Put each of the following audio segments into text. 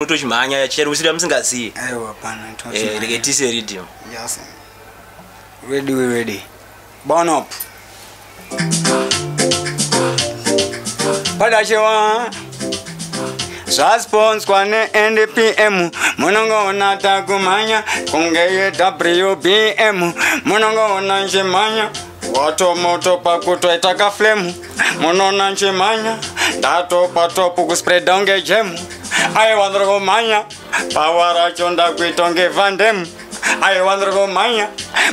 kutochimhanya cherusira musingazivi. Aiwa pana reketise rhythm. Yes. Ready, we ready. Burn up. Padashewa Saspons kwane NDPM Munongo nata kumanya Kungeye WBM Munongo nanjimanya Wato moto pakuto itaka flemu Munona nanjimanya Dato patopu kuspread onge jemu Aye wandrogo manya Pawara chonda kuitonge vandemu Aye wandrogo manya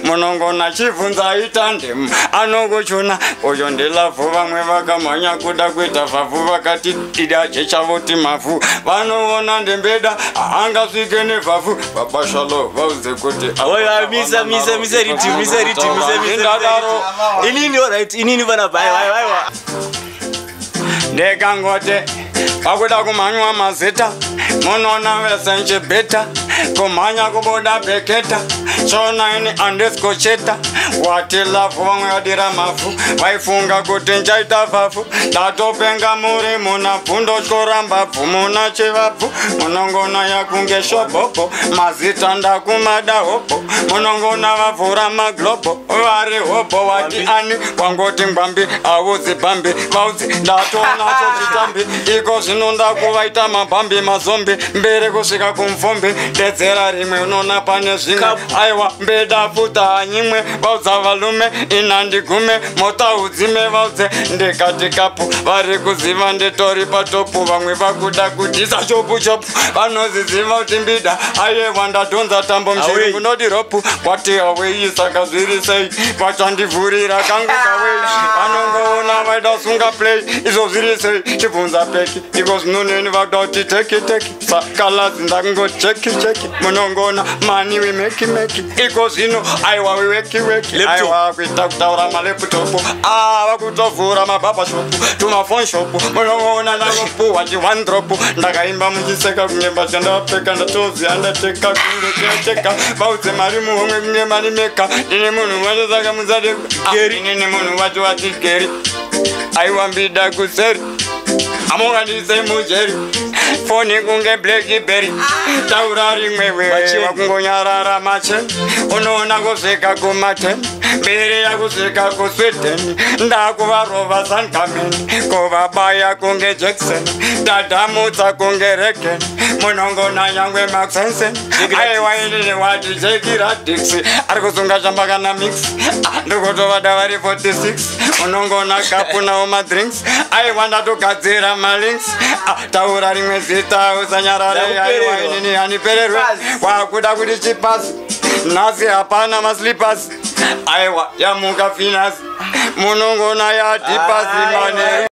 Munongo na chivunza itandemu Anogochuna Oyo ndela vuva mwevaka manya kuda kuita vavu vakati ida chechavoti mavu Vanoona ndembeda Anga swikene vavu Babashalo vauze kuti Oya misa rhythm Inini alright inini vana bye Nekangote Pakuda kumanywa mazita Munona vesenche beta Kumanya kuboda beketa Chona ini andesko cheta Watila fuwa yadira mafu Waifunga kutinja itafafu Datopenga muri muna pundo chkoramba Muna chivafu Munongona ya kungesho popo Mazita ndakumada hopo Munongona wafura maglopo Wari hopo wati ani Wangoti mbambi awuzi bambi Wauzi datona chochitambi Iko zinunda kuwaita mabambi mazombi Mbere kusika kumfombi Dezera rimwe unona pane zvinga Aiwa mbeda futa nyimwe Wauza valume inandigume Mota udzime wauze ndekati kapu Vari kuziva ndetori patopu Vamwe vakuda kutisa chopu chopu Vanoziziva utimbida Aye wanda donza tambo mchirungu nodi ropu Kwati awei saka zviri sei Vachandivurira kangu kawei Vanongoona vaida sunga play Izo zviri sei chibvunza peki Iko zvinoneni vakuda kuti teki Sakala zindango cheki Munongona mani we meki Iko zvino aiwa we weki Aiwa kuita kutaura maleptopu Vakutovhura mababa shopu Tumafon shopu Munongona nangopu wachi one dropu Ndakaimba muchiseka kunyemba chandapeka Ndatoziya ndateka kundocheka Vaudze mari muhomwe kunye mari meka Ndine munhu wacho saka muzade Ndine munhu wacho wati geri Aiwa mbida kuseri Amonga ndise mujeri Foni kunge blackberry Taura rimwewe wakungonyarara machen Unoona kusvika kumaten Mbere yakusvika kusweden Ndakuvarova sankamen Kuvabaya kunge Jackson Dadamutsa kunge Regen Munongona nyangwe Maxensen Aiwa inini wati Jekira Dixie Arikusunga chambakana mix Ndukutova vari 46 Munongona kapu nao madrinks Aiwa ndatogadzira malinks Taura rimwe zita usanyarare Aiwa inini hanipererwe Wakuda kuti chipasi Nasi hapana maslippers Aiwa yamuka finasi Munongona ya dipasi mane